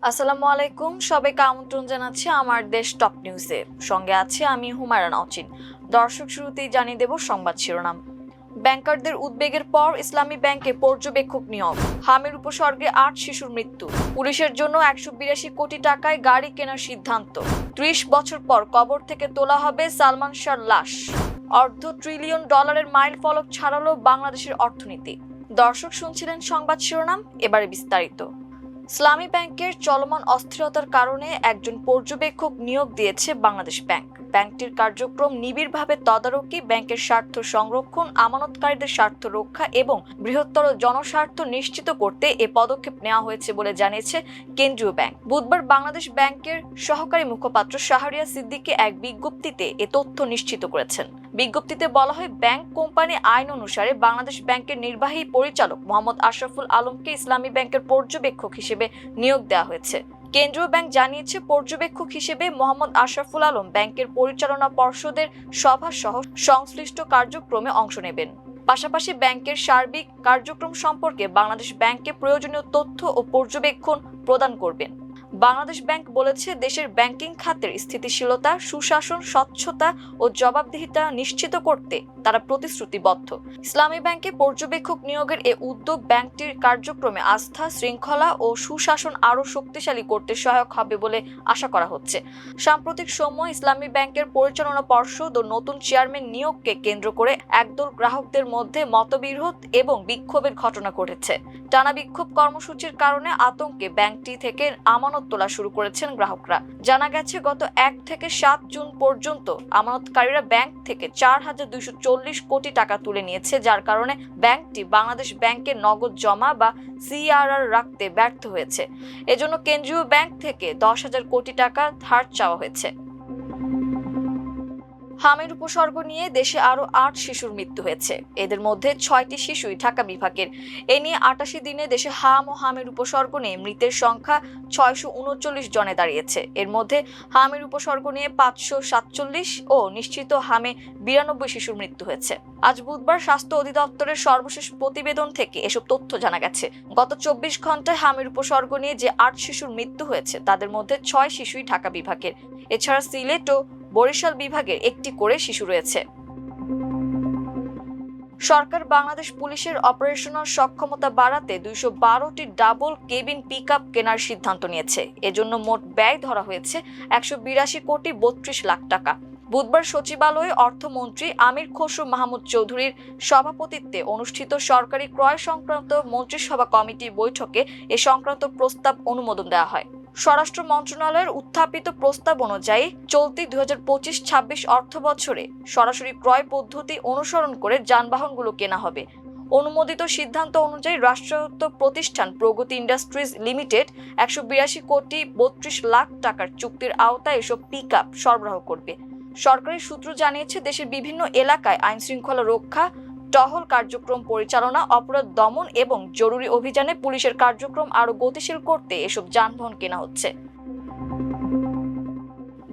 আসসালামু আলাইকুম, সবাইকে আমন্ত্রণ জানাচ্ছি আমার দেশ টপ নিউজে। সঙ্গে আছে আমি হুমায়রা নাওচিন। দর্শক, শুরুতেই জানিয়ে দেব সংবাদ শিরোনাম। ব্যাংকারদের উদ্বেগের পর ইসলামী ব্যাংকে পর্যবেক্ষক নিয়োগ। হামের উপসর্গে 8 শিশুর মৃত্যু। পুলিশের জন্য 182 কোটি টাকায় গাড়ি কেনার সিদ্ধান্ত। 30 বছর পর কবর থেকে তোলা হবে সালমান শাহর লাশ। $1/2 ট্রিলিয়ন মাইল ফলক ছাড়ালো বাংলাদেশের অর্থনীতি। দর্শক, শুনছিলেন সংবাদ শিরোনাম, এবারে বিস্তারিত। ইসলামী ব্যাংকের চলমান অস্থিরতার কারণে একজন পর্যবেক্ষক নিয়োগ দিয়েছে বাংলাদেশ ব্যাংক। ব্যাংকটির কার্যক্রম নিবিড়ভাবে তদারকি, ব্যাংকের স্বার্থ সংরক্ষণ, আমানতকারীদের স্বার্থ রক্ষা এবং বৃহত্তর জনস্বার্থ নিশ্চিত করতে এ পদক্ষেপ নেওয়া হয়েছে বলে জানিয়েছে কেন্দ্রীয় ব্যাংক। বুধবার বাংলাদেশ ব্যাংকের সহকারী মুখপাত্র শাহরিয়া সিদ্দিকী এক বিজ্ঞপ্তিতে এ তথ্য নিশ্চিত করেছেন। বিজ্ঞপ্তিতে বলা হয়, ব্যাংক কোম্পানি আইন অনুসারে বাংলাদেশ ব্যাংকের নির্বাহী পরিচালক মোহাম্মদ আশরাফুল আলমকে ইসলামী ব্যাংকের পর্যবেক্ষক হিসেবে নিয়োগ দেওয়া হয়েছে। কেন্দ্রীয় ব্যাংক জানিয়েছে, পর্যবেক্ষক হিসেবে মোহাম্মদ আশরাফুল আলম ব্যাংকের পরিচালনা পর্ষদের সভা সহ সংশ্লিষ্ট কার্যক্রমে অংশ নেবেন। পাশাপাশি ব্যাংকের সার্বিক কার্যক্রম সম্পর্কে বাংলাদেশ ব্যাংককে প্রয়োজনীয় তথ্য ও পর্যবেক্ষণ প্রদান করবেন। বাংলাদেশ ব্যাংক বলেছে, দেশের ব্যাংকিং খাতের স্থিতিশীলতা, সুশাসন, স্বচ্ছতা ও জবাবদিহিতা নিশ্চিত করতে তারা প্রতিশ্রুতিবদ্ধ। ইসলামী ব্যাংকে পর্যবেক্ষক নিয়োগের এ উদ্যোগ ব্যাংকটির কার্যক্রমে আস্থা, শৃঙ্খলা ও সুশাসন আরও শক্তিশালী করতে সহায়ক হবে বলে আশা করা হচ্ছে। সাম্প্রতিক সময় ইসলামী ব্যাংকের পরিচালনা পর্ষদ ও নতুন চেয়ারম্যান নিয়োগকে কেন্দ্র করে একদল গ্রাহকদের মধ্যে মতবিরোধ এবং বিক্ষোভের ঘটনা ঘটেছে। টানা বিক্ষোভ কর্মসূচির কারণে আতঙ্কে ব্যাংকটি থেকে আমানত তোলা শুরু করেছেন গ্রাহকরা। জানা গেছে, গত 1 থেকে 7 জুন পর্যন্ত আমানতকারীরা ব্যাংক থেকে 4,240 কোটি টাকা তুলে নিয়েছে, যার কারণে ব্যাংকটি বাংলাদেশ ব্যাংকে নগদ জমা বা সিআরআর রাখতে ব্যর্থ হয়েছে। এজন্য কেন্দ্রীয় ব্যাংক থেকে 10,000 কোটি টাকা ধার চাওয়া হয়েছে। হামের উপসর্গ নিয়ে দেশে আরো 8 শিশুর মৃত্যু হয়েছে। এদের মধ্যে 6টি শিশুই ঢাকা বিভাগের। এ নিয়ে 88 দিনে দেশে হাম ও হামের উপসর্গ নিয়ে মৃতের সংখ্যা 639 জনে দাঁড়িয়েছে। এর মধ্যে হামের উপসর্গ নিয়ে 547 ও নিশ্চিত হামে 92 শিশুর মৃত্যু হয়েছে। আজ বুধবার স্বাস্থ্য অধিদপ্তরের সর্বশেষ প্রতিবেদন থেকে এসব তথ্য জানা গেছে। গত 24 ঘন্টায় হামের উপসর্গ নিয়ে যে 8 শিশুর মৃত্যু হয়েছে, তাদের মধ্যে 6 শিশুই ঢাকা বিভাগের। এছাড়া সিলেট ও বরিশাল বিভাগের একটি করে শিশু রয়েছে। সরকার বাংলাদেশ পুলিশের অপারেশনাল সক্ষমতা বাড়াতে 212টি ডাবল কেবিন পিকআপ কেনার সিদ্ধান্ত নিয়েছে। এজন্য মোট ব্যয় ধরা হয়েছে 182 কোটি 32 লাখ টাকা। বুধবার সচিবালয়ে অর্থমন্ত্রী আমির খসরু মাহমুদ চৌধুরীর সভাপতিত্বে অনুষ্ঠিত সরকারি ক্রয় সংক্রান্ত মন্ত্রিসভা কমিটির বৈঠকে এ সংক্রান্ত প্রস্তাব অনুমোদন দেওয়া হয়। স্বরাষ্ট্র মন্ত্রণালয়ের উত্থাপিত প্রস্তাব অনুযায়ী চলতি 2025-26 অর্থ বছরে সরাসরি ক্রয় পদ্ধতি অনুসরণ করে যানবাহনগুলো কেনা হবে। অনুমোদিত সিদ্ধান্ত অনুযায়ী রাষ্ট্রায়ত্ত প্রতিষ্ঠান প্রগতি ইন্ডাস্ট্রিজ লিমিটেড 182 কোটি 32 লাখ টাকার চুক্তির আওতায় এসব পিকআপ সরবরাহ করবে। সরকারি সূত্র জানিয়েছে, দেশের বিভিন্ন এলাকায় আইন শৃঙ্খলা রক্ষা, টহল কার্যক্রম পরিচালনা, অপরাধ দমন এবং জরুরি অভিযানে পুলিশের কার্যক্রম আরও গতিশীল করতে এসব যানবাহন কেনা হচ্ছে।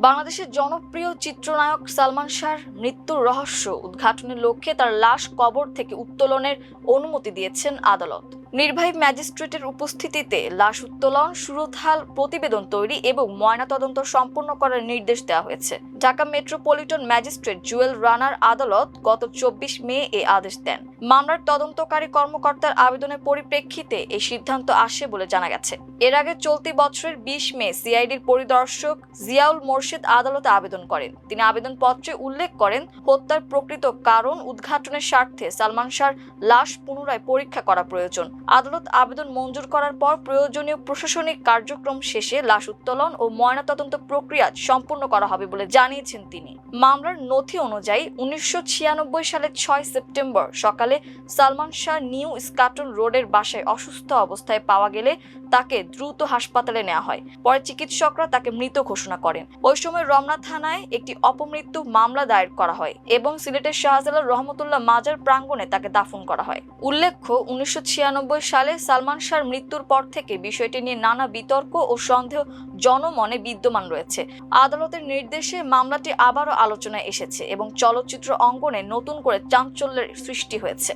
বাংলাদেশের জনপ্রিয় চিত্রনায়ক সালমান শাহর মৃত্যুর রহস্য উদ্ঘাটনের লক্ষ্যে তার লাশ কবর থেকে উত্তোলনের অনুমতি দিয়েছেন আদালত। নির্বাহী ম্যাজিস্ট্রেটের উপস্থিতিতে লাশ উত্তোলন, সুরতহাল প্রতিবেদন তৈরি এবং ময়নাতদন্ত সম্পন্ন করার নির্দেশ দেওয়া হয়েছে। ঢাকা মেট্রোপলিটন ম্যাজিস্ট্রেট জুয়েল রানার আদালত গত 24 মে এই আদেশ দেন। মামলার তদন্তকারী কর্মকর্তার আবেদনের পরিপ্রেক্ষিতে এই সিদ্ধান্ত আসে বলে জানা গেছে। এর আগে চলতি বছরের 20 মে সিআইডির পরিদর্শক জিয়াউল মোর্শেদ আদালতে আবেদন করেন। তিনি আবেদনপত্রে উল্লেখ করেন, হত্যার প্রকৃত কারণ উদ্ঘাটনের স্বার্থে সালমান শাহর লাশ পুনরায় পরীক্ষা করা প্রয়োজন। আদালত আবেদন মঞ্জুর করার পর প্রয়োজনীয় প্রশাসনিক কার্যক্রম শেষে লাশ উত্তোলন ও ময়নাতদন্ত প্রক্রিয়া সম্পূর্ণ করা হবে বলে জানিয়েছেন তিনি। মামলার নথি অনুযায়ী 1996 সালের 6 সেপ্টেম্বর সকালে সালমান শাহ নিউ স্কাটন রোডের বাসায় অসুস্থ অবস্থায় পাওয়া গেলে তাকে দ্রুত হাসপাতালে নেওয়া হয়। পরে চিকিৎসকরা তাকে মৃত ঘোষণা করেন। ওই সময় রমনা থানায় একটি অপমৃত্যু মামলা দায়ের করা হয় এবং সিলেটের শাহজালাল রহমতুল্লাহ মাজার প্রাঙ্গণে তাকে দাফন করা হয়। উল্লেখ্য, 1996 সালে সালমান শাহর মৃত্যুর পর থেকে বিষয়টি নিয়ে নানা বিতর্ক ও সন্দেহ জনমনে বিদ্যমান রয়েছে। আদালতের নির্দেশে মামলাটি আবারও আলোচনায় এসেছে এবং চলচ্চিত্র অঙ্গনে নতুন করে চাঞ্চল্যের সৃষ্টি হয়েছে।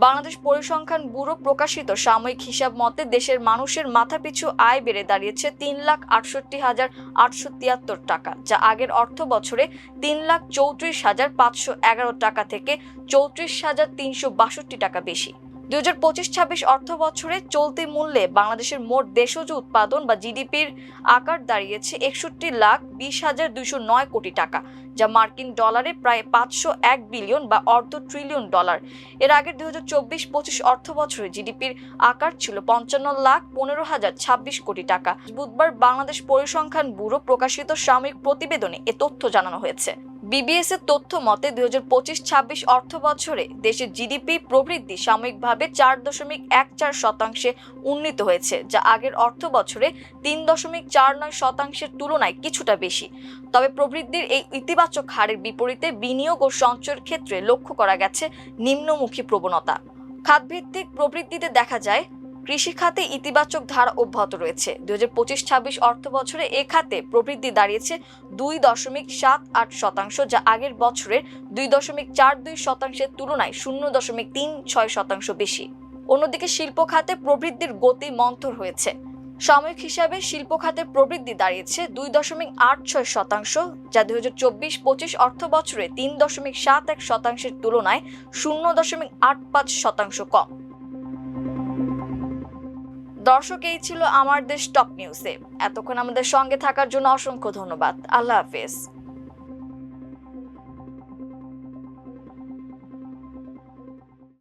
বাংলাদেশ পরিসংখ্যান ব্যুরো প্রকাশিত সাময়িক হিসাব মতে দেশের মানুষের মাথাপিছু আয় বেড়ে দাঁড়িয়েছে 3,68,873 টাকা, যা আগের অর্থ বছরে 3,34,511 টাকা থেকে 34,362 টাকা বেশি। 2025-26 অর্থ বছরে চলতি মূল্যে বাংলাদেশের মোট দেশজ উৎপাদন বা জিডিপির আকার দাঁড়িয়েছে 61,20,209 কোটি টাকা, যা মার্কিন ডলারে প্রায় 501 বিলিয়ন বা অর্ধ ট্রিলিয়ন ডলার। এর আগের 2024-25 অর্থ বছরে জিডিপির আকার ছিল 55,15,026 কোটি টাকা। বুধবার বাংলাদেশ পরিসংখ্যান ব্যুরো প্রকাশিত সাময়িক প্রতিবেদনে এ তথ্য জানানো হয়েছে। বিবিএস এর তথ্য মতে 2025-26 অর্থ বছরে দেশের জিডিপি প্রবৃদ্ধি সাময়িকভাবে 4.14% উন্নীত হয়েছে, যা আগের অর্থ বছরে 3.49% তুলনায় কিছুটা বেশি। তবে প্রবৃদ্ধির এই ইতিবাচক হারের বিপরীতে বিনিয়োগ ও সঞ্চয়ের ক্ষেত্রে লক্ষ্য করা গেছে নিম্নমুখী প্রবণতা। খাতভিত্তিক প্রবৃদ্ধিতে দেখা যায় কৃষি খাতে ইতিবাচক ধারা অব্যাহত রয়েছে। 2025-26 অর্থ বছরে এ খাতে প্রবৃদ্ধি দাঁড়িয়েছে 2.78%, যা আগের বছরের 2.42%-এর তুলনায় 0.36% বেশি। অন্যদিকে শিল্প খাতে প্রবৃদ্ধির গতি মন্থর হয়েছে। সাময়িক হিসাবে শিল্প খাতে প্রবৃদ্ধি দাঁড়িয়েছে 2.86%, যা 2024-25 অর্থ বছরে 3.71%-এর তুলনায় 0.85% কম। দর্শক, এই ছিল আমার দেশ টপ নিউজে। এতক্ষণ আমাদের সঙ্গে থাকার জন্য অসংখ্য ধন্যবাদ। আল্লাহ হাফেজ।